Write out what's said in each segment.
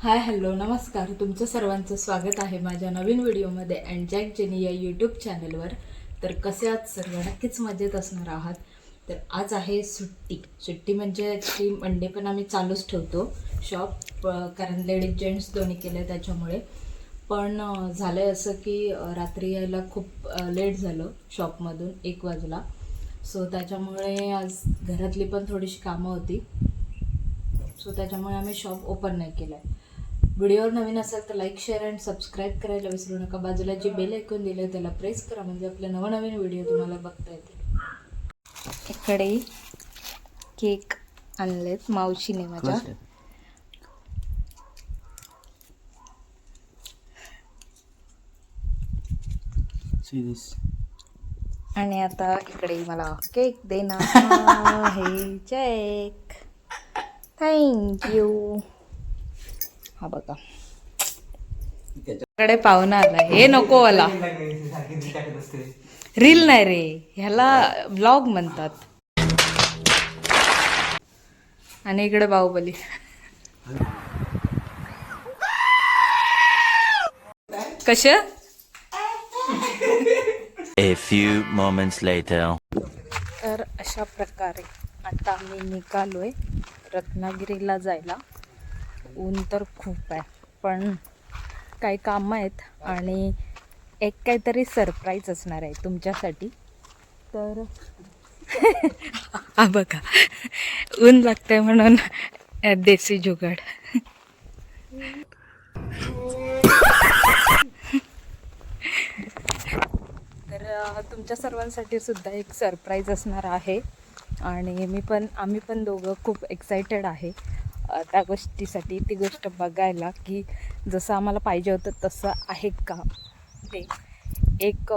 Hi hello नमस्कार. तुमचं सर्वांचं स्वागत आहे माझ्या नवीन व्हिडिओमध्ये अँड जॅक जेनी या यूट्यूब चॅनलवर. तर कसे आहात सर्व? नक्कीच मजेत असणार आहात. तर आज आहे सुट्टी म्हणजे ॲक्च्युली मंडे पण आम्ही चालूच ठेवतो शॉप, कारण लेडीज जेंट्स दोन्ही केले त्याच्यामुळे. पण झालं आहे असं की रात्री यायला खूप लेट झालं शॉपमधून 1 वाजला. सो त्याच्यामुळे आज घरातली पण थोडीशी कामं होती. सो त्याच्यामुळे आम्ही शॉप ओपन नाही केलं आहे. व्हिडिओवर नवीन असाल तर लाईक शेअर अँड सबस्क्राईब करायला विसरू नका. बाजूला जे बेल ऐकून दिले त्याला प्रेस करा म्हणजे आपले नवनवीन व्हिडिओ तुम्हाला बघता येतील. इकडे केक आणलेत मावशीने माझ्या. आणि आता इकडे मला केक देणार आहे जॅक. थँक्यू. हा बघा कडे पाहुणा आला. हे नको आला. रील नाही रे, ह्याला व्लॉग म्हणतात. आणि इकडे बाहुबली. कश A few moments later. तर अशा प्रकारे आता आम्ही निघालोय रत्नागिरीला जायला. ऊन तर खूप आहे पण काही कामं आहेत आणि एक काहीतरी सरप्राईज असणार आहे तुमच्यासाठी. तर हा बघा ऊन लागतंय म्हणून देसी जुगाड. तर तुमच्या सर्वांसाठी सुद्धा एक सरप्राईज असणार आहे आणि आम्ही पण दोघं खूप एक्सायटेड आहे त्या गोष्टीसाठी. ती गोष्ट बघायला की जसं आम्हाला पाहिजे होतं तसं आहे का ते. एक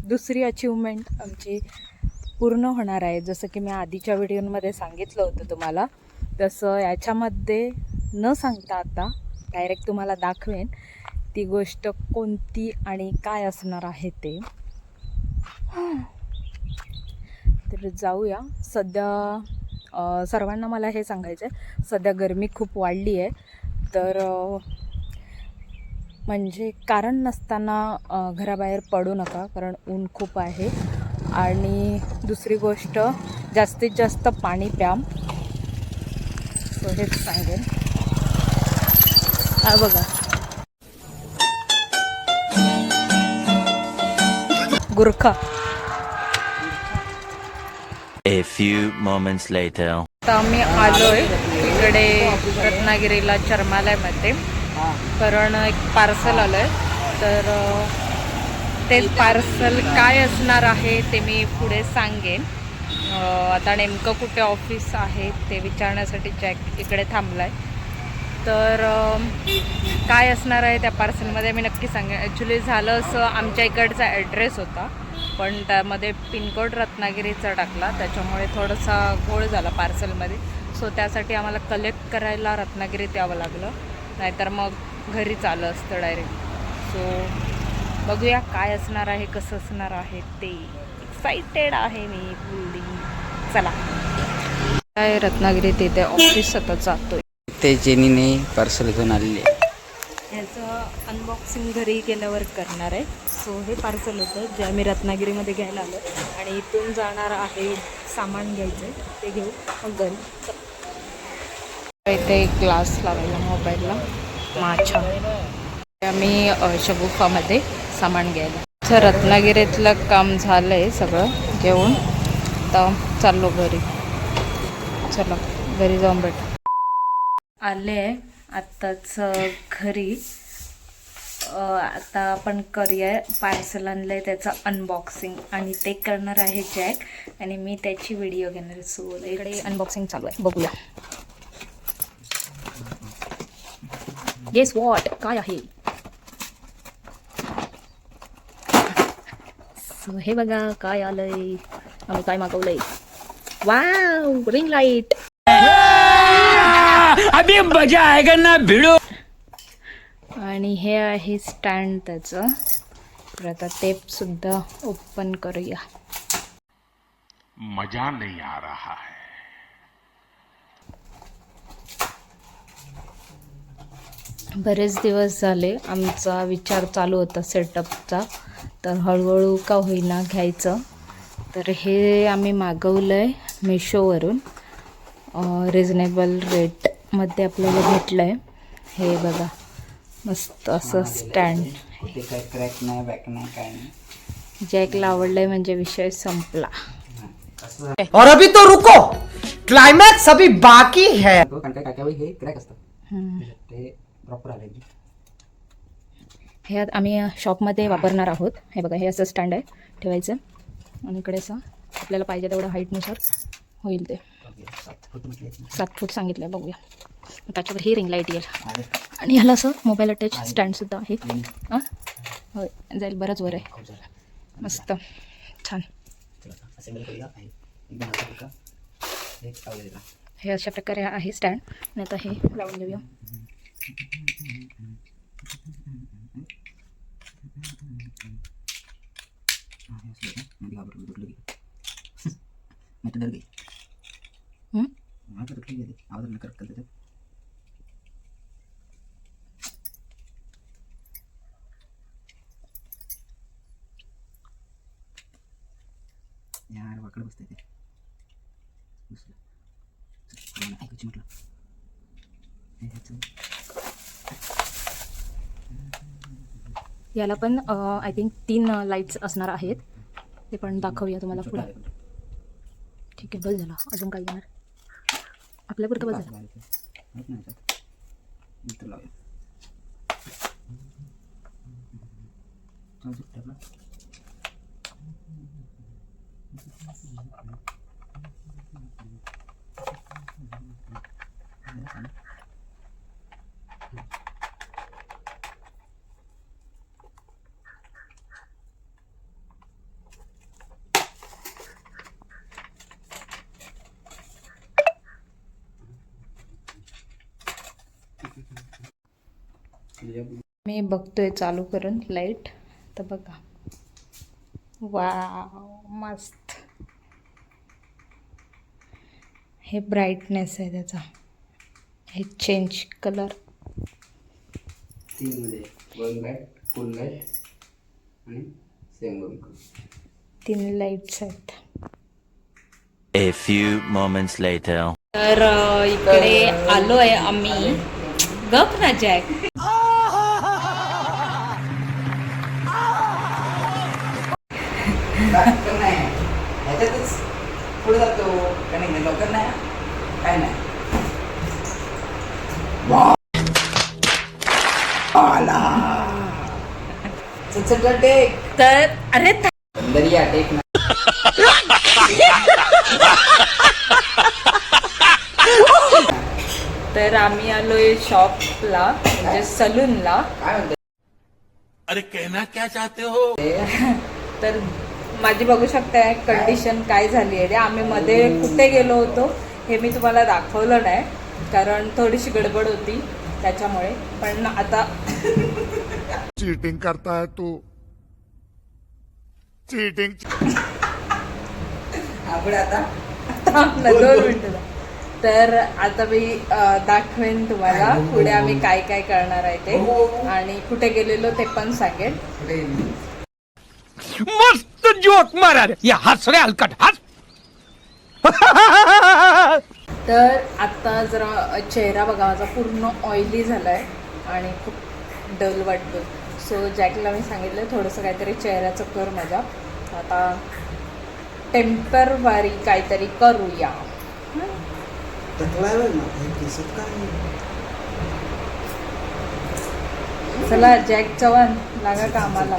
दुसरी अचिव्हमेंट आमची पूर्ण होणार आहे. जसं की मी आधीच्या व्हिडिओमध्ये सांगितलं होतं तुम्हाला, तसं याच्यामध्ये न सांगता आता डायरेक्ट तुम्हाला दाखवेन ती गोष्ट कोणती आणि काय असणार आहे ते. तर जाऊया. सध्या सर्वांना मला हे सांगायचं आहे, सध्या गरमी खूप वाढली आहे. तर म्हणजे कारण नसताना घराबाहेर पडू नका, कारण ऊन खूप आहे. आणि दुसरी गोष्ट, जास्तीत जास्त पाणी प्या. सो हेच सांगेन. हा बघा Gurkha. A few moments later. आता आम्ही आलोय इकडे रत्नागिरीला चर्मालयमध्ये, कारण एक पार्सल आलंय. तर तेच पार्सल काय असणार आहे ते मी पुढे सांगेन. आता नेमकं कुठे ऑफिस आहे ते विचारण्यासाठी जॅक इकडे थांबलाय. तर काय असणार आहे त्या पार्सलमध्ये मी नक्की सांगेन. ॲक्च्युली झालं असं, आमच्या इकडचा ॲड्रेस होता पण त्यामध्ये पिनकोड रत्नागिरीचा टाकला, त्याच्यामुळे थोडासा घोळ झाला पार्सलमध्ये. सो त्यासाठी आम्हाला कलेक्ट करायला रत्नागिरीत यावं लागलं, नाहीतर मग घरीच आलं असतं डायरेक्ट. सो बघूया काय असणार आहे, कसं असणार आहे ते. एक्साइटेड आहे मी फुल्ली. चला काय रत्नागिरीत इथे ऑफिस आता जातोय. ते जेनीने पार्सल घेऊन आलेली आहे. ह्याचं अनबॉक्सिंग घरी गेल्यावर करणार आहे. सो हे पार्सल होतं जे आम्ही रत्नागिरीमध्ये घ्यायला आलो आणि इथून जाणार आहे सामान घ्यायचं आहे, ते घेऊ मग घरी. इथे एक ग्लास लावायला मोबाईलला माझ्या. आम्ही शगुफामध्ये सामान घ्यायला. तर रत्नागिरीतलं काम झालं आहे सगळं घेऊन. आता चाललो घरी. चला घरी जाऊन भेट. आले आत्ताच घरी. आता आपण करूया पार्सल आणलं आहे त्याचं अनबॉक्सिंग आणि ते करणार आहे जॅक आणि मी त्याची व्हिडिओ घेणार. सो इकडे अनबॉक्सिंग चालू आहे, बघूया. गेस वॉट काय आहे. सो हे बघा काय आलंय, आम्ही काय मागवलंय. Wow, ring light. अभी मजा आएगा ना भिडो. आणि हे आहे स्टँड त्याचं. तर आता ते सुद्धा ओपन करूया. मजा नहीं आ रहा है. बरेच दिवस झाले आमचा विचार चालू होता सेटअपचा, तर हळूहळू का होईना घ्यायचं. तर हे आम्ही मागवलं आहे मिशोवरून, रिजनेबल रेटमध्ये आपल्याला भेटलं आहे. हे बघा मस्त असं स्टँड, ते काय क्रॅक नाही बॅक नाही काय नाही. जॅकला आवडलं आहे म्हणजे विषय संपला. और अभी तो रुको, क्लाइमैक्स अभी बाकी है. कारण काय काय हे क्रॅक असतात हम्म. ते प्रॉपर आले. हे आम्ही शॉपमध्ये वापरणार आहोत. हे बघा, हे असं स्टँड आहे ठेवायचं, आणि इकडे असं आपल्याला पाहिजे तेवढं हाईटनुसार होईल. ते 7 फूट सांगितलं आहे, बघूया. त्याच्यावर ही रिंग लाईट येईल, आणि ह्याला असं मोबाईल अटॅच स्टँडसुद्धा आहे. हां होय, जाईल, बरंच वर आहे. मस्त छान. हे अशा प्रकारे आहे स्टँड, आणि आता हे लावून देऊया. यार वाकड बसते ते ऐकूची म्हटलं. याला पण आय थिंक 3 लाईट्स असणार आहेत. ते पण दाखवूया तुम्हाला पुढे. ठीक आहे, बस झाला. अजून काय येणार आपल्यापुरतं? बस झालं. मी बघतोय चालू करून लाईट, तर बघा. वाव, मस्त. हे ब्राईटनेस आहे त्याचा, हे चेंज कलर. 3 मध्ये वन लाईट, फुल लाईट आणि सेम वन. 3 लाईट्स आहेत. A few moments later. तर इकडे आलोय आम्ही. गप ना जॅक. नाही ह्याच्यातच पुढे जातो का नाही, लवकर नाही काय नाही. टेक तर अरे दरिया टेक ना. तर आम्ही आलोय शॉपला, म्हणजे सलूनला. काय म्हणते? अरे कहना क्या चाहते हो? तर माझी बघू शकताय कंडिशन काय झाली आहे. आम्ही मध्ये कुठे गेलो होतो हे मी तुम्हाला दाखवलं नाही, कारण थोडीशी गडबड होती त्याच्यामुळे. पण आता चीटिंग करता है तू, चीटिंग. आपण आता 2 मिनिटं. तर आता मी दाखवेन तुम्हाला पुढे आम्ही काय काय करणार आहे ते, आणि कुठे गेलेलो ते पण सांगेन. मस्त जोक मारा रे, ये हंस रे हलकट हंस. तर आता जरा चेहरा बघा माझा पूर्ण ऑइली झाला आहे आणि खूप डल वाटतो. सो जॅकला मी सांगितलं थोडंसं काहीतरी चेहऱ्याचं कर माझ्या. आता टेम्परवारी काहीतरी करूया. चला जॅक चव्हाण, लागा कामाला.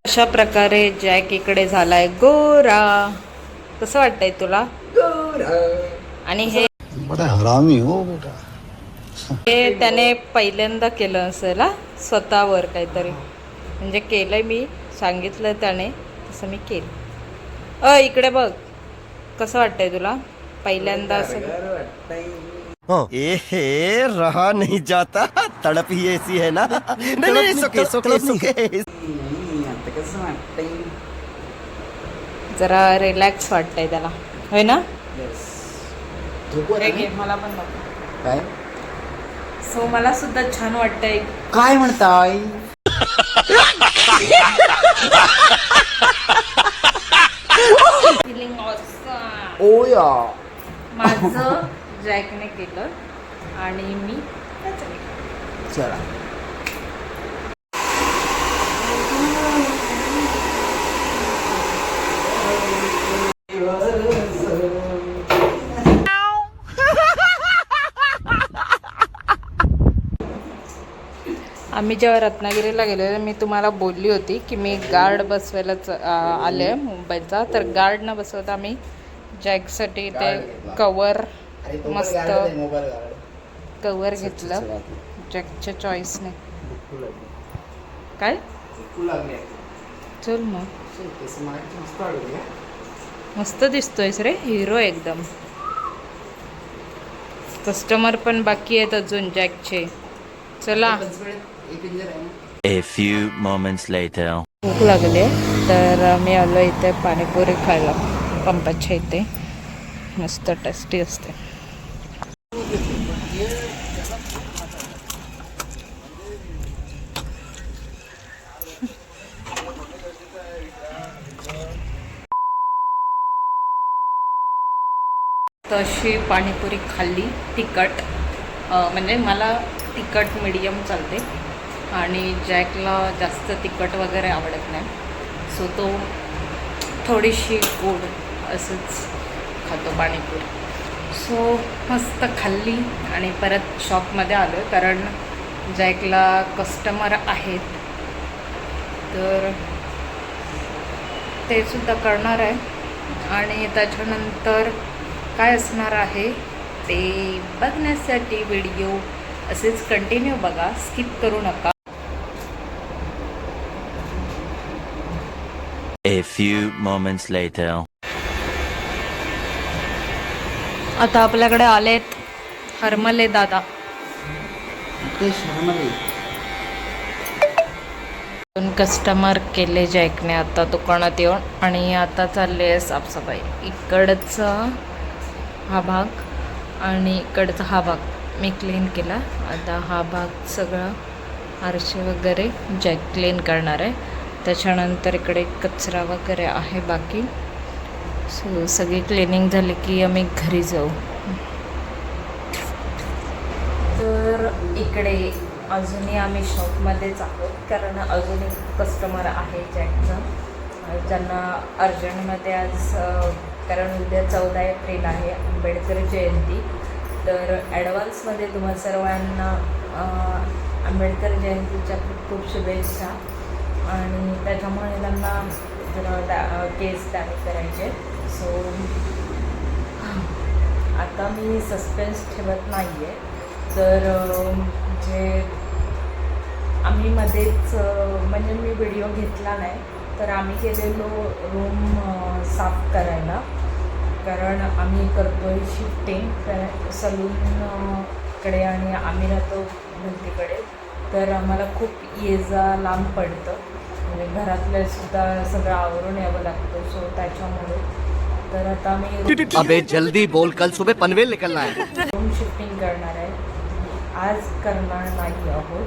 अशा प्रकारे जॅक इकडे झालाय गोरा. कसं वाटतंय तुला? आणि हे बड़ा हरामी हो बेटा. हे त्याने पहिल्यांदा केलं असेल हा, स्वतःवर काहीतरी. म्हणजे केलंय, मी सांगितलं त्याने तसं मी केलं. इकडे बघ, कसं वाटतंय तुला पहिल्यांदा असं? ए रहा नहीं जाता, तड़प ही ऐसी है ना. नहीं सुके सुके सुके. आता कसं वाटतंय? जरा रिलॅक्स वाटतंय त्याला, होय ना? झोपू हे घे, मला पण नको. काय सो मला सुद्धा छान वाटतंय. काय म्हणताय? Feeling awesome. ओ या माझं जॅकने केलं आणि मी त्याचं केलं. चला. आम्ही जेव्हा रत्नागिरीला गेलेलो, मी तुम्हाला बोलली होती की मी गार्ड बसवायला आले मुंबईचा. तर गार्ड न बसवता आम्ही जॅकसाठी ते कवर, मस्त कवर घेतलं जॅकच्या चॉईसने. काय चल मग, मस्त दिसतोयस रे, हिरो एकदम. कस्टमर पण बाकी आहेत अजून जॅकचे. चला. A few moments later. भूक लागली तर मी आलो इथे पाणीपुरी खायला पंपाच्या इथे. मस्त टेस्टी असते. तशी पाणीपुरी खाल्ली तिखट, म्हणजे मला तिखट मीडियम चालते आणि जॅकला जास्त तिखट वगैरे आवडत नाही. सो तो थोडीशी गोड असंच खातो पाणीपुरी. सो मस्त खाल्ली आणि परत शॉपमध्ये आलो कारण जॅकला कस्टमर आहेत तर ते सुद्धा करणार आहे. आणि त्याच्यानंतर काय असणार आहे ते बघण्यासाठी व्हिडिओ असेच कंटिन्यू बघा, स्किप करू नका. A few moments later. आता आपल्याकडे आलेत हरमले दादा. दोन कस्टमर केले जॅकने आता दुकानात येऊन आणि आता चालले आहे साफसफाई. इकडचा हा भाग आणि इकडचा हा भाग मी क्लीन केला. आता हा भाग सगळा आरसे वगैरे जॅक क्लीन करणार आहे. त्याच्यानंतर इकडे कचरा वगैरे आहे बाकी. सो सगळी क्लिनिंग झाली की आम्ही घरी जाऊ. तर इकडे अजूनही आम्ही शॉपमध्येच आहोत कारण अजूनही कस्टमर आहे जॅकचं ज्यांना अर्जंटमध्ये आज, कारण उद्या 14 एप्रिल आहे आंबेडकर जयंती. तर ॲडव्हान्समध्ये तुम्हा सर्वांना आंबेडकर जयंतीच्या खूप खूप शुभेच्छा. आणि त्याच्यामुळे त्यांना जरा केस दान करायचे. सो आता मी सस्पेन्स ठेवत नाही आहे. तर जे आम्ही मध्येच, म्हणजे मी व्हिडिओ घेतला नाही तर आम्ही गेलेलो रूम साफ करायला कारण आम्ही करतो आहे शिफ्टिंग सलूनकडे आणि आम्ही राहतो भिंतीकडे. तर आम्हाला खूप ये जा लांब पडतं, म्हणजे घरातलं सुद्धा सगळं आवरून यावं लागतं. सो त्याच्यामुळे तर आता आम्ही अबे जल्दी बोल, कल सुबह पनवेल निकलना है. रूम शिफ्टिंग करणार आहे. आज करणार नाही आहोत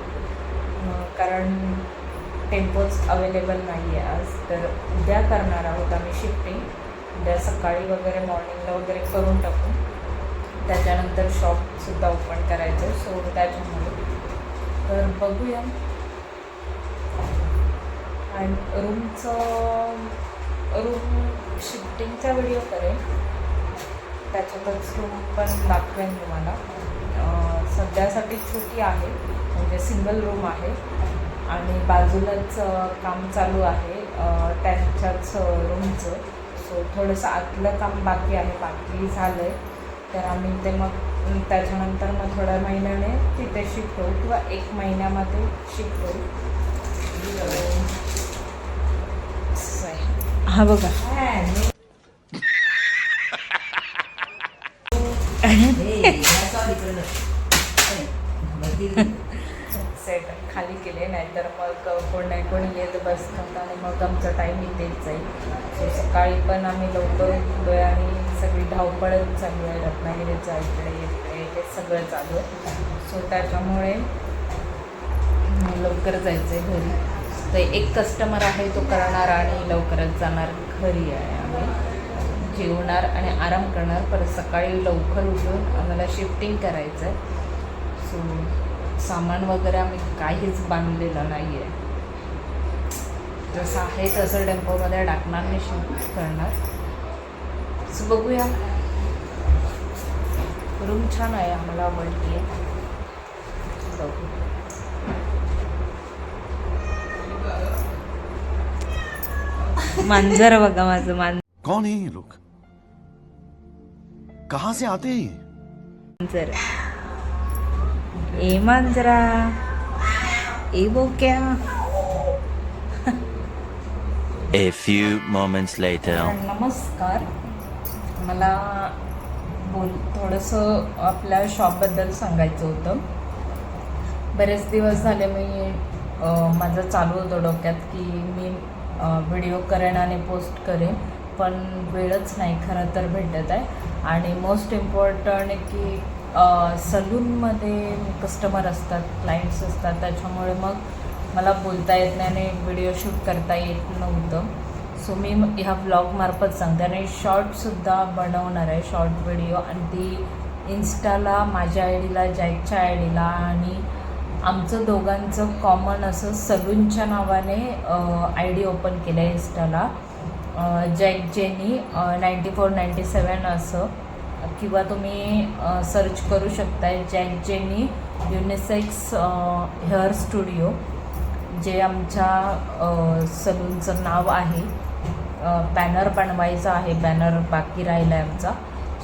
कारण टेम्पोज अवेलेबल नाही आहे आज. तर उद्या करणार आहोत आम्ही शिफ्टिंग. उद्या सकाळी वगैरे मॉर्निंगला वगैरे करून टाकू. त्याच्यानंतर शॉपसुद्धा ओपन करायचं. सो त्याच्यामुळे तर बघूया. आणि रूम शिफ्टिंगचा व्हिडिओ करेन, त्याच्यातच रूम पण दाखवेन तुम्हाला. सध्यासाठी छोटी आहे, म्हणजे सिंगल रूम आहे आणि बाजूलाच काम चालू आहे त्यांच्याच रूमचं. सो थोडंसं आतलं काम बाकी आहे, बाकी झालं आहे. तर आम्ही ते मग त्याच्यानंतर मग थोड्या महिन्याने तिथे शिफ्ट होऊ किंवा 1 महिन्यामध्ये शिफ्ट होऊ. हा बघा सेट खाली केले, नाहीतर मग कोण नाही कोणी येत बसतात आणि मग आमचा टाईम इथेच जाईल. सो सकाळी पण आम्ही लवकर उठलो आहे आणि सगळी धावपळच चालू आहे. रत्नागिरीचा इकडे हे सगळं चालू आहे. सो त्याच्यामुळे लवकर जायचं आहे घरी. तर एक कस्टमर आहे तो करणार आणि लवकरच जाणार घरी आहे. आम्ही जेवणार आणि आराम करणार. परत सकाळी लवकर उठून आम्हाला शिफ्टिंग करायचं आहे. सो सामान वगैरे आम्ही काहीच बांधलेलं नाही आहे. जसं आहे तसं टेम्पोमध्ये टाकणार आणि शिफ्ट करणार. सो बघूया. रूम छान आहे, आम्हाला आवडली आहे. बघू. मांजर बघा माझं मांजर. कौन है ये लोग? कहाँ से आते हैं? मांजर ए मांजरा ए Bokya. A few moments later. नमस्कार. मला थोडंसं आपल्या शॉपबद्दल सांगायचं होतं. बरेच दिवस झाले माझं चालू होतं डोक्यात की मी व्हिडिओ करेन आणि पोस्ट करेन, पण वेळच नाही खरं तर भेटत आहे. आणि मोस्ट इम्पॉर्टंट की सलूनमध्ये कस्टमर असतात, क्लायंट्स असतात, त्याच्यामुळे मग मला बोलता येत नाही आणि व्हिडिओ शूट करता येत नव्हतं. सो मी ह्या व्लॉगमार्फत सांगते आणि शॉर्टसुद्धा बनवणार आहे, शॉर्ट व्हिडिओ. आणि ती इन्स्टाला माझ्या आय डीला, जॅकच्या आय डीला आणि आमचं दोघांचं कॉमन असं सलूनच्या नावाने आय डी ओपन केलं आहे इन्स्टाला. जॅक जेनी 9497 असं, किंवा तुम्ही सर्च करू शकताय jack jenny unisex hair studio, जे आमच्या सलूनचं नाव आहे. बॅनर बनवायचा आहे, बॅनर बाकी राहिला आहे आमचा.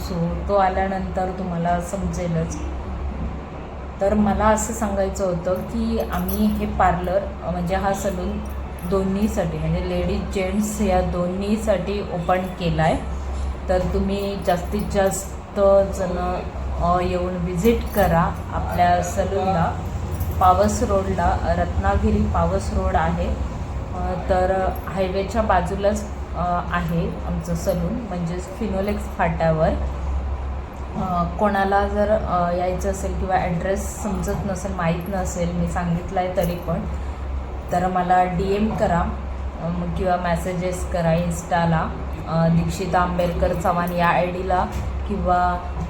सो तो आल्यानंतर तुम्हाला समजेलच. तर मला असं सांगायचं होतं की आम्ही हे पार्लर म्हणजे हा सलून दोन्हीसाठी म्हणजे लेडीज जेंट्स या दोन्हीसाठी ओपन केला आहे. तर तुम्ही जास्तीत जास्त जण येऊन विजिट करा आपल्या सलूनला. पावस रोडला, रत्नागिरी पावस रोड आहे. तर हायवेच्या बाजूलाच आहे आमचं सलून, म्हणजेच फिनोलेक्स फाट्यावर. कोणाला जर यायचं असेल किंवा ॲड्रेस समजत नसेल, माहीत नसेल, मी सांगितलं आहे तरी पण, तर मला DM करा किंवा मेसेजेस करा इन्स्टाला दीक्षिता आंबेडकर चव्हाण या आय डीला, किंवा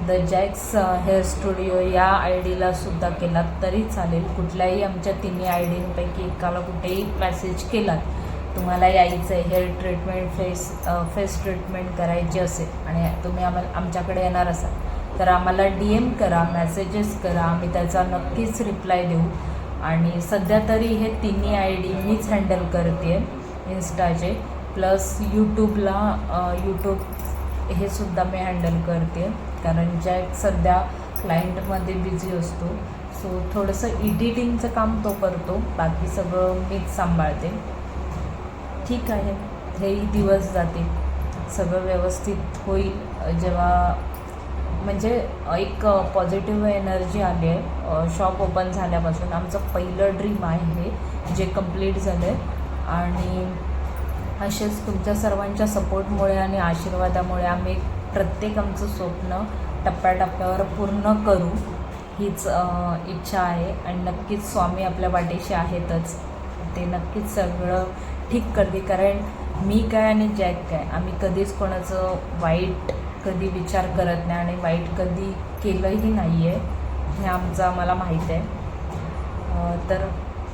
द जॅक्स हेअर स्टुडिओ या आय डीला सुद्धा केलात तरी चालेल. कुठल्याही आमच्या तिन्ही आय डींपैकी एकाला कुठेही मेसेज केलात, तुम्हाला यायचं आहे, हेअर ट्रीटमेंट, फेस ट्रीटमेंट करायची असेल आणि तुम्ही आमच्याकडे येणार असाल, तर आम्हाला DM करा, मेसेजेस करा, आम्ही त्याचा नक्कीच रिप्लाय देऊ. आणि सध्या तरी हे तिन्ही आय डी मीच हँडल करते इन्स्टाचे, प्लस यूट्यूब हे सुद्धा मी हँडल करते, कारण जॅक सध्या क्लायंटमध्ये बिझी असतो. सो थोडंसं एडिटिंगचं काम तो करतो, बाकी सगळं मीच सांभाळते. ठीक आहे, हेही दिवस जातील, सगळं व्यवस्थित होईल. जेव्हा म्हणजे एक पॉझिटिव्ह एनर्जी आली आहे शॉप ओपन झाल्यापासून. आमचं पहिलं ड्रीम आहे हे, जे कंप्लीट झालं आहे. आणि असेच तुमच्या सर्वांच्या सपोर्टमुळे आणि आशीर्वादामुळे आम्ही प्रत्येक आमचं स्वप्न टप्प्याटप्प्यावर पूर्ण करू, हीच इच्छा आहे. आणि नक्कीच स्वामी आपल्या पाठीशी आहेतच, ते नक्कीच सगळं ठीक करते. कारण मी काय आणि जॅक काय, आम्ही कधीच कोणाचं वाईट कधी विचार करत नाही आणि वाईट कधी केलंही नाही आहे, हे आम्हाला माहीत आहे. तर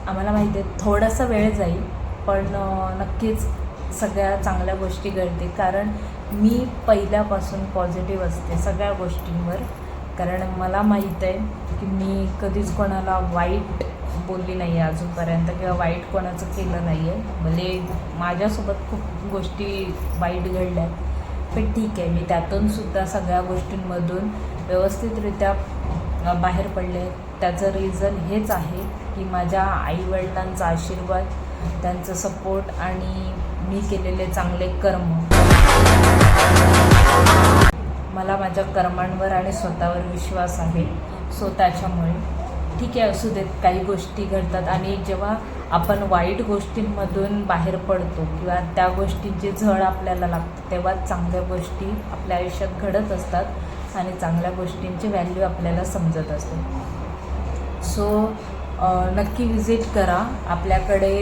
आम्हाला माहीत आहे थोडासा वेळ जाईल, पण नक्कीच सगळ्या चांगल्या गोष्टी घडतील. कारण मी पहिल्यापासून पॉझिटिव्ह असते सगळ्या गोष्टींवर, कारण मला माहीत आहे की मी कधीच कोणाला वाईट बोलली नाही आहे अजूनपर्यंत, किंवा वाईट कोणाचं केलं नाही आहे. म्हणजे माझ्यासोबत खूप गोष्टी वाईट घडल्या आहेत, पण ठीक आहे, मी त्यातूनसुद्धा सगळ्या गोष्टींमधून व्यवस्थितरित्या बाहेर पडले. त्याचं रिझन हेच आहे की माझ्या आईवडिलांचा आशीर्वाद, त्यांचं सपोर्ट आणि मी केलेले चांगले कर्म. मला माझ्या कर्मांवर आणि स्वतःवर विश्वास आहे. सो त्याच्यामुळे ठीक आहे, असू देत, काही गोष्टी घडतात आणि जेव्हा आपण वाईट गोष्टींमधून बाहेर पडतो किंवा त्या गोष्टींची झळ आपल्याला लागते तेव्हा चांगल्या गोष्टी आपल्या आयुष्यात घडत असतात आणि चांगल्या गोष्टींची व्हॅल्यू आपल्याला समजत असते. सो नक्की विजिट करा. आपल्याकडे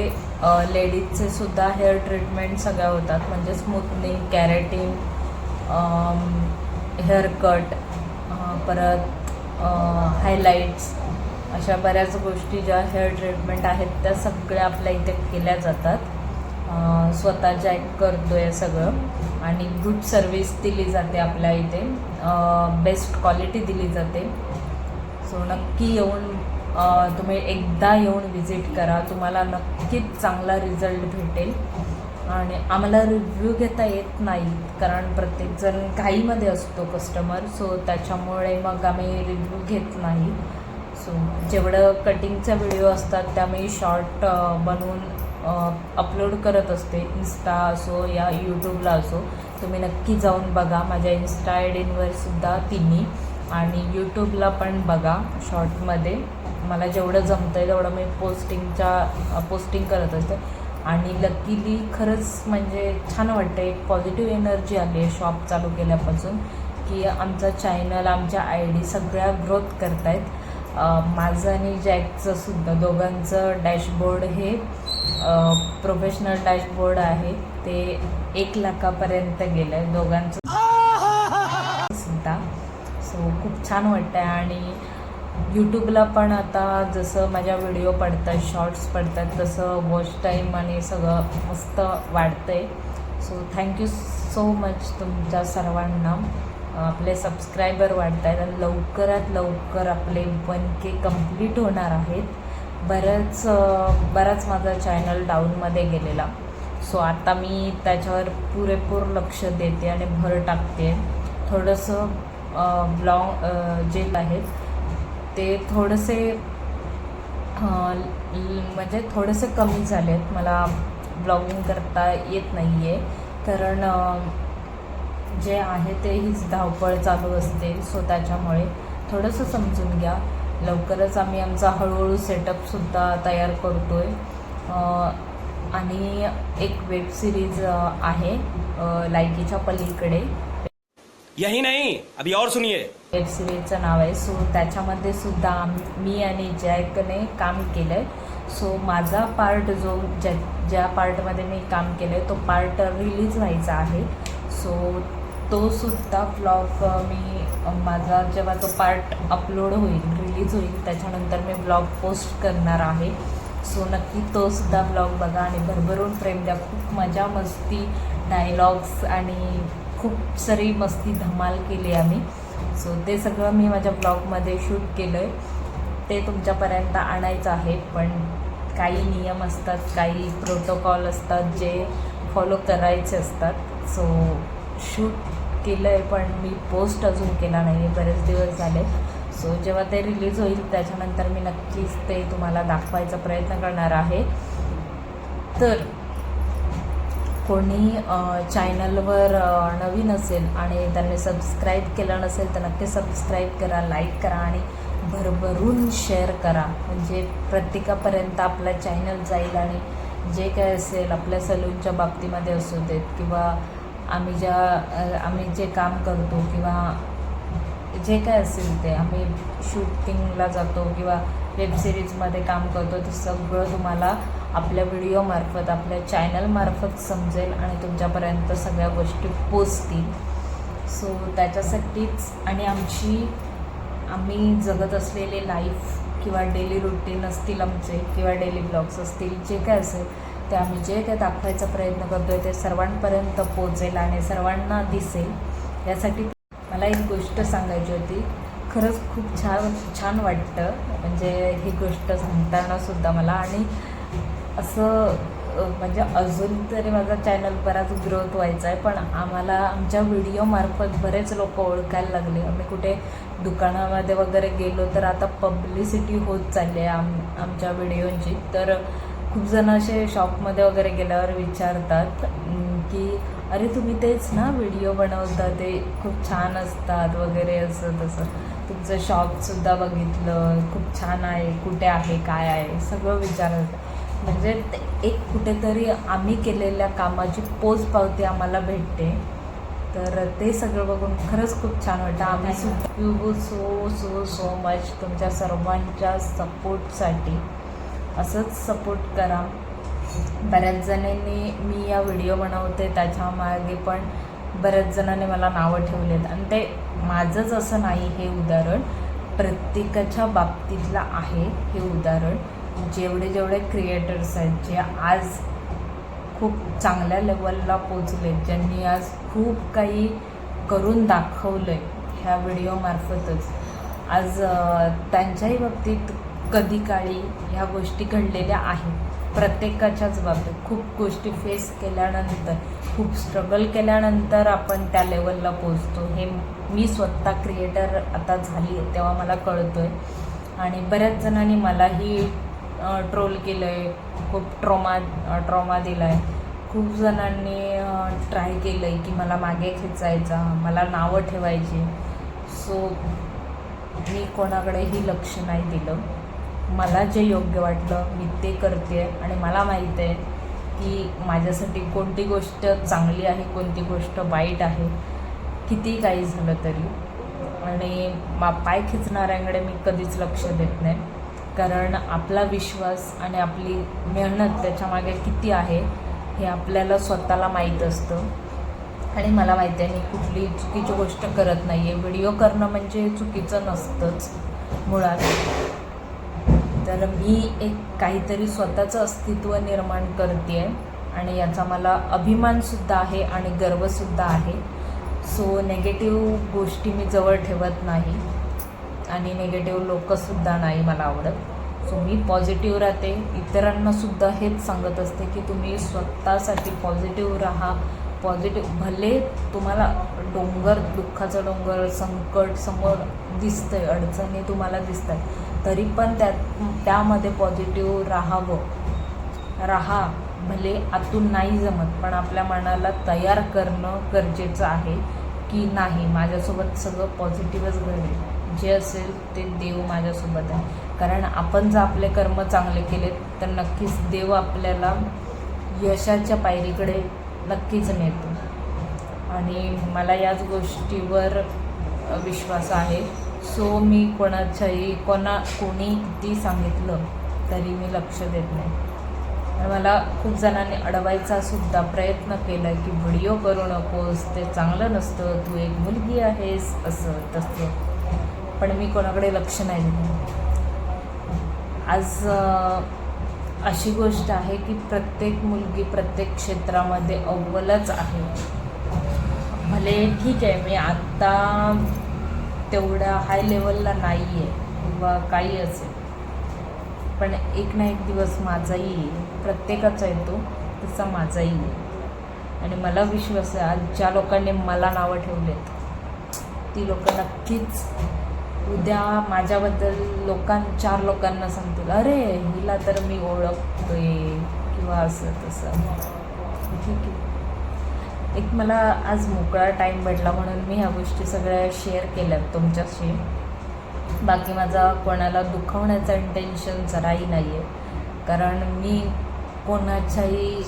लेडीजचे सुद्धा हेअर ट्रीटमेंट सगळ्या होतात, म्हणजे स्मूथनिंग, कॅरेटिन, हेअर कट, परत हायलाईट्स, अशा बऱ्याच गोष्टी ज्या हेअर ट्रीटमेंट आहेत त्या सगळ्या आपल्या इथे केल्या जातात. स्वतः जॅक करतो आहे सगळं आणि गुड सर्विस दिली जाते आपल्या इथे, बेस्ट क्वालिटी दिली जाते. सो नक्की येऊन तुम्ही एकदा येऊन विजिट करा, तुम्हाला नक्कीच चांगला रिझल्ट भेटेल. आणि आम्हाला रिव्ह्यू घेता येत नाही कारण प्रत्येकजण घाईमध्ये असतो कस्टमर, सो त्याच्यामुळे मग आम्ही रिव्ह्यू घेत नाही. सो जेवढं कटिंगचा व्हिडिओ असतात त्या मी शॉर्ट बनवून अपलोड करत असते, इन्स्टा असो या यूट्यूबला असो. तुम्ही नक्की जाऊन बघा, माझ्या इन्स्टा आयडींवर सुद्धा तिन्ही आणि यूट्यूबला पण बघा. शॉर्टमध्ये मला जेवढं जमतं आहे तेवढं मी पोस्टिंग करत असते. आणि लकीली खरंच म्हणजे छान वाटतं, एक पॉझिटिव्ह एनर्जी आली आहे शॉप चालू केल्यापासून की आमचा चॅनल, आमच्या ID सगळ्या ग्रोथ करत आहेत. माझं आणि जॅकचं सुद्धा दोघांचं डॅशबोर्ड हे प्रोफेशनल डॅशबोर्ड आहे, ते 1 लाखापर्यंत गेलं आहे दोघांचं सुद्धा. सो खूप छान वाटतं आहे. आणि यूट्यूबला पण आता जसं माझ्या व्हिडिओ पडतात, शॉर्ट्स पडतात, तसं वॉच टाईम आणि सगळं मस्त वाढतं आहे. सो थँक्यू सो मच तुमच्या सर्वांना. आपले सबस्क्रायबर वाढत आहेत आणि लवकरात लवकर आपले 1K कंप्लीट होणार आहेत. बराच माझा चॅनल डाऊनमध्ये गेलेला, सो आता मी त्याच्यावर पुरेपूर लक्ष देते आणि भर टाकते. थोडंसं ब्लॉग जे आहेत ते थोडेसे म्हणजे थोडेसे कमी झाले आहेत, मला ब्लॉगिंग करता येत नाही आहे कारण जे आहे ते हीच धावपळ चालू असते. सो त्याच्यामुळे थोडंसं समजून घ्या. लवकरच आम्ही आमचा हळूहळू सेटअपसुद्धा तयार करतो आहे. आणि एक वेब सिरीज आहे लायकीच्या पलीकडे, यही नहीं अभी और सुनिए. वेब सिरीजचं नाव आहे. सो त्याच्यामध्ये सुद्धा मी आणि जॅकने काम केलं आहे. सो माझा पार्ट ज्या पार्टमध्ये मी काम केलं आहे तो पार्ट रिलीज व्हायचा आहे. सो तो सुद्धा ब्लॉग मी माझा जेव्हा तो पार्ट अपलोड होईल, रिलीज होईल, त्याच्यानंतर मी ब्लॉग पोस्ट करणार आहे. सो नक्की तो सुद्धा ब्लॉग बघा आणि भरभरून प्रेम द्या. खूप मजा मस्ती, डायलॉग्स आणि खूप सारी मस्ती धमाल केली आम्ही. सो ते सगळं मी माझ्या ब्लॉगमध्ये शूट केलं आहे, ते तुमच्यापर्यंत आणायचं आहे. पण काही नियम असतात, काही प्रोटोकॉल असतात जे फॉलो करायचे असतात. सो शूट केलं आहे पण मी पोस्ट अजून केला नाही आहे, बरेच दिवस झाले. सो जेव्हा ते रिलीज होईल त्याच्यानंतर मी नक्कीच ते तुम्हाला दाखवायचा प्रयत्न करणार आहे. तर कोणी चॅनलवर नवीन असेल आणि त्यांनी सबस्क्राईब केलं नसेल तर नक्की सबस्क्राईब करा, लाईक करा आणि भरभरून शेअर करा, म्हणजे प्रत्येकापर्यंत आपला चॅनल जाईल. आणि जे काय असेल आपल्या सलूनच्या बाबतीमध्ये असू देत किंवा आम्ही जे काम करतो किंवा जे काय असेल ते आम्ही शूटिंगला जातो किंवा वेब सिरीजमध्ये काम करतो, ते सगळं तुम्हाला आपल्या व्हिडिओमार्फत, आपल्या चॅनलमार्फत समजेल आणि तुमच्यापर्यंत सगळ्या गोष्टी पोचतील. सो त्याच्यासाठीच आणि आम्ही जगत असलेले लाईफ किंवा डेली रुटीन असतील आमचे किंवा डेली ब्लॉग्स असतील, जे काय असेल ते आम्ही जे काय दाखवायचा प्रयत्न करतो आहे ते सर्वांपर्यंत पोचेल आणि सर्वांना दिसेल. यासाठी मला एक गोष्ट सांगायची होती. खरंच खूप छान वाटतं म्हणजे ही गोष्ट सांगतानासुद्धा मला. आणि असं म्हणजे अजून तरी माझा चॅनल बराच ग्रोथ व्हायचा आहे, पण आम्हाला आमच्या व्हिडिओमार्फत बरेच लोक ओळखायला लागले. आम्ही कुठे दुकानामध्ये वगैरे गेलो तर आता पब्लिसिटी होत चालली आहे आमच्या व्हिडिओची. तर खूप जण असे शॉपमध्ये वगैरे गेल्यावर विचारतात की अरे तुम्ही तेच ना व्हिडिओ बनवता, ते खूप छान असतात वगैरे असं तसं. तुमचं शॉपसुद्धा बघितलं, खूप छान आहे, कुठे आहे, काय आहे, सगळं विचारत. म्हणजे एक कुठेतरी आम्ही केलेल्या कामाची पोचपावती आम्हाला भेटते. तर ते सगळं बघून खरंच खूप छान वाटतं. आम्ही यू सो मच तुमच्या सर्वांच्या सपोर्टसाठी. असंच सपोर्ट करा. बऱ्याच जणांनी मी या व्हिडिओ बनवते त्याच्या मागे पण बऱ्याच जणांनी मला नावं ठेवलेत, आणि ते माझंच असं नाही, हे उदाहरण प्रत्येकाच्या बाबतीतलं आहे. हे उदाहरण जेवढे क्रिएटर्स आहेत जे आज खूप चांगल्या लेवलला पोचले, ज्यांनी आज खूप काही करून दाखवलं आहे ह्या व्हिडिओमार्फतच, आज त्यांच्याही बाबतीत कधी काळी ह्या गोष्टी घडलेल्या आहेत. प्रत्येकाच्याच बाबतीत खूप गोष्टी फेस केल्यानंतर, खूप स्ट्रगल केल्यानंतर आपण त्या लेवलला पोचतो. हे मी स्वतः क्रिएटर आता झाली आहे तेव्हा मला कळतं आहे. आणि बऱ्याच जणांनी मलाही ट्रोल केलं आहे, खूप ट्रॉमा दिला आहे. खूप जणांनी ट्राय केलं आहे की मला मागे खेचायचा, मला नावं ठेवायची. सो मी कोणाकडेही लक्ष नाही दिलं. मला जे योग्य वाटलं मी ते करते, आणि मला माहीत आहे की माझ्यासाठी कोणती गोष्ट चांगली आहे, कोणती गोष्ट वाईट आहे, किती काही झालं तरी. आणि पाय खिचणाऱ्यांकडे मी कधीच लक्ष देत नाही, कारण आपला विश्वास आणि आपली मेहनत त्याच्यामागे किती आहे हे आपल्याला स्वतःला माहीत असतं. आणि मला माहिती आहे मी कुठली चुकीची गोष्ट करत नाही आहे. व्हिडिओ करणं म्हणजे चुकीचं नसतंच मुळात. तर मी एक काहीतरी स्वतःचं अस्तित्व निर्माण करते आहे, आणि याचा मला अभिमानसुद्धा आहे आणि गर्वसुद्धा आहे. सो नेगेटिव्ह गोष्टी मी जवळ ठेवत नाही, आणि नेगेटिव्ह लोकंसुद्धा नाही मला आवडत. सो मी पॉझिटिव्ह राहते. इतरांनासुद्धा हेच सांगत असते की तुम्ही स्वतःसाठी पॉझिटिव्ह राहा. पॉझिटिव्ह भले तुम्हाला दुःखाचं डोंगर, संकट समोर दिसतं आहे, अडचणी तुम्हाला दिसत आहेत, तरी पण त्यामध्ये पॉझिटिव्ह राहा. भले आतून नाही जमत, पण आपल्या मनाला तयार करणं गरजेचं आहे की नाही माझ्यासोबत सगळं पॉझिटिव्हच घडेल, जे असेल ते देव माझ्यासोबत आहे. कारण आपण जर आपले कर्म चांगले केले तर नक्कीच देव आपल्याला यशाच्या पायरीकडे नक्कीच नेतो. आणि मला याच गोष्टीवर विश्वास आहे. सो मी कोणी किती सांगितलं तरी मी लक्ष देत नाही. आणि मला खूप जणांनी अडवायचा सुद्धा प्रयत्न केला की व्हिडिओ करू नकोस, ते चांगलं नसतं, तू एक मुलगी आहेस, असं तसं. पण मी कोणाकडे लक्ष नाही दिलं. आज अशी गोष्ट आहे की प्रत्येक मुलगी प्रत्येक क्षेत्रामध्ये अव्वलच आहे. भले ठीक आहे मी आत्ता तेवढ्या हाय लेवलला नाही आहे किंवा काही असेल, पण एक ना एक दिवस माझाही येईल. प्रत्येकाचा येतो तसा माझाही येईल. आणि मला विश्वास आहे आज ज्या लोकांनी मला नावं ठेवलेत ती लोकं नक्कीच उद्या माझ्याबद्दल 4 लोकांना सांगतील, अरे हिला तर मी ओळखतोय किंवा असं तसं. ठीक आहे, एक मला आज मोकळा टाईम भेटला म्हणून मी ह्या गोष्टी सगळ्या शेअर केल्यात तुमच्याशी. बाकी माझा कोणाला दुखवण्याचा इंटेन्शन जराही नाही आहे, कारण मी कोणाच्याही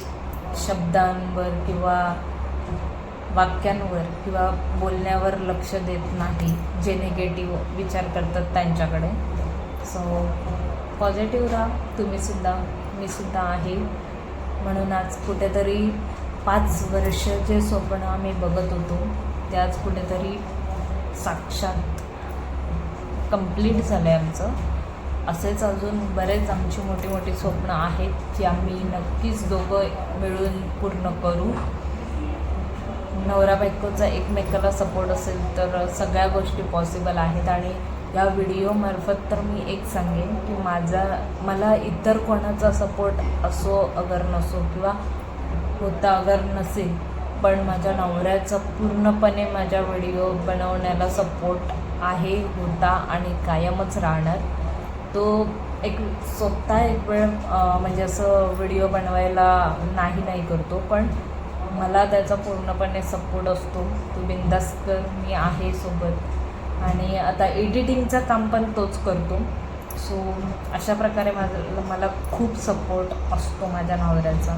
शब्दांवर किंवा वाक्यांवर किंवा बोलण्यावर लक्ष देत नाही जे निगेटिव्ह विचार करतात त्यांच्याकडे. सो पॉझिटिव्ह राहा तुम्हीसुद्धा, मीसुद्धा आहे. म्हणून आज कुठेतरी 5 वर्ष जे स्वप्न आम्ही बघत होतो ते आज कुठेतरी साक्षात कंप्लीट झालं आहे आमचं. असेच अजून बरेच आमची मोठी मोठी स्वप्न आहेत जी आम्ही नक्कीच दोघं मिळून पूर्ण करू. नवरा बायकोचा एकमेकाला सपोर्ट असेल तर सगळ्या गोष्टी पॉसिबल आहेत. आणि या व्हिडिओमार्फत तर मी एक सांगेन की मला इतर कोणाचा सपोर्ट असो अगर नसो किंवा होता अगर नसेल, पण माझ्या नवऱ्याचा पूर्णपणे माझ्या व्हिडिओ बनवण्याला सपोर्ट आहे, होता आणि कायमच राहणार. तो एक स्वतः एक वेळ म्हणजे असं व्हिडिओ बनवायला नाही करतो, पण मला त्याचा पूर्णपणे सपोर्ट असतो. तू बिंदास कर, मी आहे सोबत. आणि आता एडिटिंगचं काम पण तोच करतो. सो अशा प्रकारे मला खूप सपोर्ट असतो माझ्या नवऱ्याचा.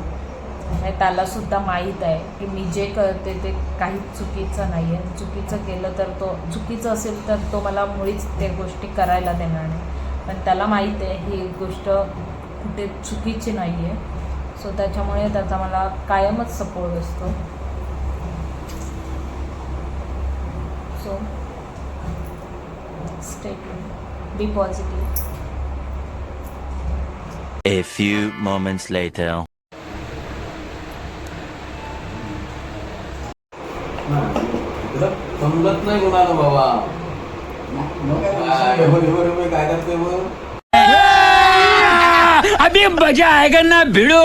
आणि त्यालासुद्धा माहीत आहे की मी जे करते ते काहीच चुकीचं नाही आहे. चुकीचं केलं तर तो चुकीचं असेल तर तो मला मुळीच त्या गोष्टी करायला देणार नाही. पण त्याला माहीत आहे ही गोष्ट कुठे चुकीची नाही आहे. सो त्याच्यामुळे त्याचा मला कायमच सपोर्ट असतो. So stay tuned, be positive. A few moments later. समजत नाही कोणाला बाबा. काय करते मग अभी मजा आएगा ना भिड़ो.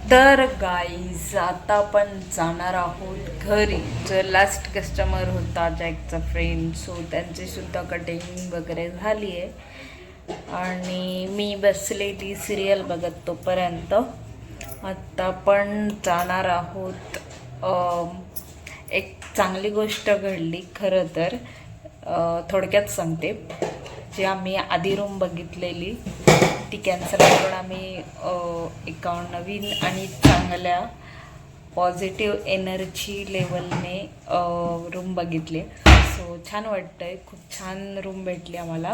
तर गाईज आता आपण जाणार आहोत घरी. जो लास्ट कस्टमर होता जॅकचा फ्रेंड, सो त्यांचीसुद्धा कटिंग वगैरे झाली आहे आणि मी बसलेली सिरियल बघत तोपर्यंत. आत्ता आपण जाणार आहोत. एक चांगली गोष्ट घडली खरं तर. थोडक्यात सांगते. जी आम्ही आधी रूम बघितलेली ती कॅन्सल करून आम्ही एका नवीन आणि चांगल्या पॉझिटिव्ह एनर्जी लेवलने रूम बघितले. सो छान वाटतं आहे. खूप छान रूम भेटली आम्हाला.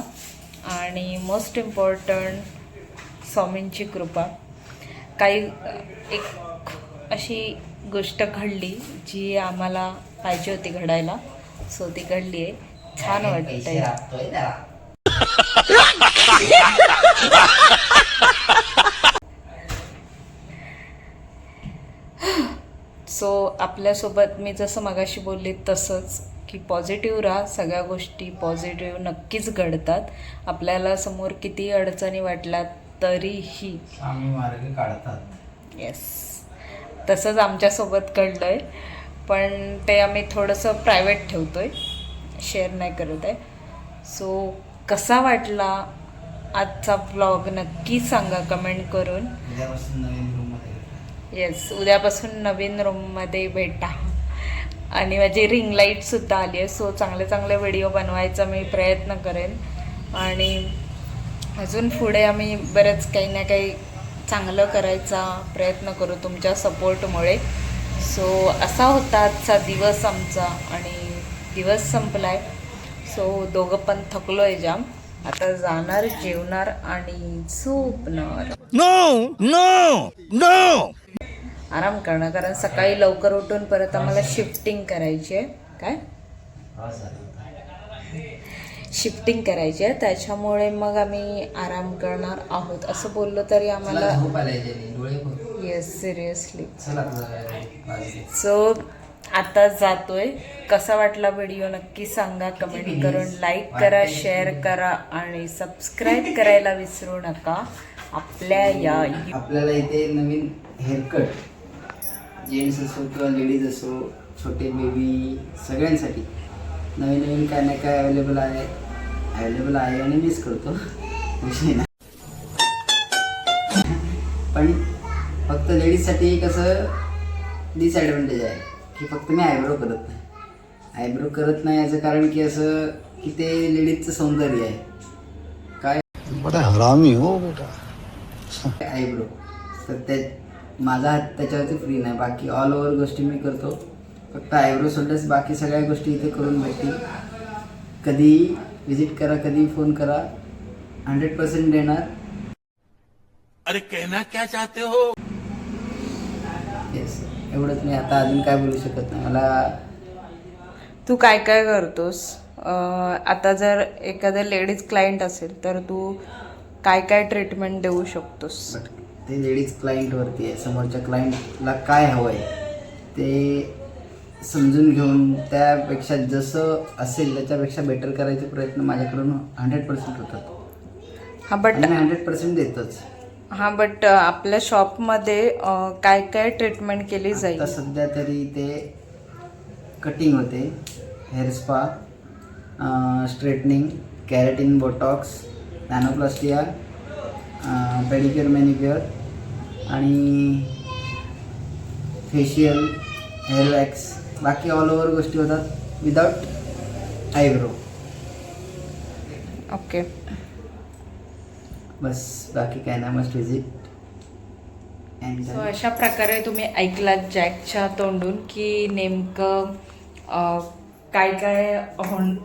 आणि मोस्ट इम्पॉर्टंट स्वामींची कृपा. काही एक अशी गोष्ट घडली जी आम्हाला पाहिजे होती घडायला. सो ती घडली आहे. छान वाटतंय. सो आपल्यासोबत मी जसं मगाशी बोलले तसंच की पॉझिटिव्ह राहा. सगळ्या गोष्टी पॉझिटिव्ह नक्कीच घडतात. आपल्याला समोर किती अडचणी वाटल्या तरीही आम्ही मार्ग काढतात. येस, तसंच आमच्यासोबत घडलं आहे. पण ते आम्ही थोडंसं प्रायव्हेट ठेवतो आहे, शेअर नाही करत आहे. सो कसा वाटला आजचा ब्लॉग नक्की सांगा कमेंट करून. उद्यापासून नवीन रूममध्ये. येस, उद्यापासून नवीन रूममध्ये भेटा. आणि माझी रिंग लाईटसुद्धा आली आहे. सो चांगले चांगले व्हिडिओ बनवायचा मी प्रयत्न करेन. आणि अजून पुढे आम्ही बरंच काही ना काही चांगलं करायचा प्रयत्न करू तुमच्या सपोर्टमुळे. सो असा होता आजचा दिवस आमचा आणि दिवस संपला आहे. सो दोघं पण थकलो आहे जाम. आता जाणार, जेवणार आणि झोपणार. No no no. आराम करणार, कारण सकाळी लवकर उठून परत आम्हाला शिफ्टिंग करायची आहे. काय शिफ्टिंग करायची आहे, त्याच्यामुळे मग आम्ही आराम करणार आहोत. असं बोललो तरी आम्हाला झोप आलाय डोळे. Yes, seriously. चला सो आता जातोय. कसा वाटला व्हिडिओ नक्की सांगा कमेंट करून. लाईक करा, शेअर करा आणि सबस्क्राईब करायला विसरू नका. आपल्याला इथे नवीन हेअरकट जेंट्स असो किंवा लेडीज असो, छोटे बेबी सगळ्यांसाठी नवीन नवीन काय ना काय अवेलेबल आहे आणि मिस करतो विषय ना. पण फक्त लेडीजसाठी कसं डिसॲडव्हान्टेज आहे की फक्त मी आयब्रो करत नाही. याचं कारण की असं की ते लेडीजचं सौंदर्य आहे. काय बड़ा हरामी हो बेटा. आयब्रो तर ते माझा हात त्याच्यावरती फ्री नाही. बाकी ऑल ओव्हर गोष्टी मी करतो. फक्त आयब्रो सोडल्यास बाकी सगळ्या गोष्टी इथे करून भेटतील. कधी विजिट करा, कधी फोन करा, 100% देणार. अरे कहना क्या चाहते हो. येस, एवढंच. मी आता अजून काय बोलू शकत नाही. मला तू काय काय करतोस? आता जर एखादा लेडीज क्लायंट असेल तर तू काय काय ट्रीटमेंट देऊ शकतोस? ते लेडीज क्लायंटवरती आहे. समोरच्या क्लायंटला काय हवं आहे ते समजून घेऊन त्यापेक्षा जसं असेल त्याच्यापेक्षा बेटर करायचे प्रयत्न माझ्याकडून 100% होतात हा बट आणि मी 100% देतोच. बट आपल्या शॉपमध्ये काय काय ट्रीटमेंट केली जाईल? आता सध्या तरी ते कटिंग होते, hair spa, straightening, keratin, botox, nanoplastia, pedicure, manicure आणि फेशियल, हेअर वॅक्स, बाकी ऑल ओव्हर गोष्टी होतात विदाउट आयब्रो. ओके. बस बाकी काय नाही, मस्ट विजिट. सो अशा प्रकारे तुम्ही ऐकलात जॅकच्या तोंडून की नेमकं काय काय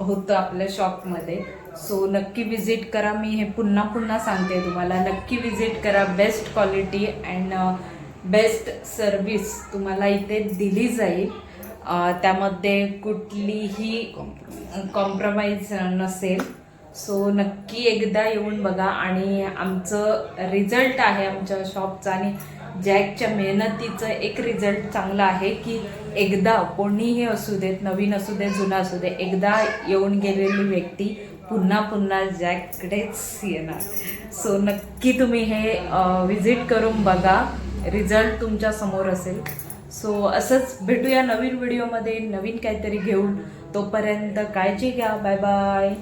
होतं आपल्या शॉपमध्ये. सो नक्की विजिट करा. मी हे पुन्हा पुन्हा सांगते तुम्हाला, नक्की विजिट करा. Best quality and best service तुम्हाला इथे दिली जाईल. त्यामध्ये कुठलीही कॉम्प्रोमाइज नसेल. सो नक्की एकदा येऊन बघा. आणि आमचं रिझल्ट आहे आमच्या शॉपचा आणि जॅकच्या मेहनतीचं एक रिझल्ट चांगला आहे की एकदा कोणीही असू देत, नवीन असू दे, जुना असू दे, एकदा येऊन गेलेली व्यक्ती पुन्हा पुन्हा जॅककडेच येणार. सो नक्की तुम्ही हे विजिट करून बघा. रिझल्ट तुमच्या समोर असेल. सो असंच भेटूया नवीन व्हिडिओमध्ये, नवीन काहीतरी घेऊन. तोपर्यंत काळजी घ्या. Bye bye.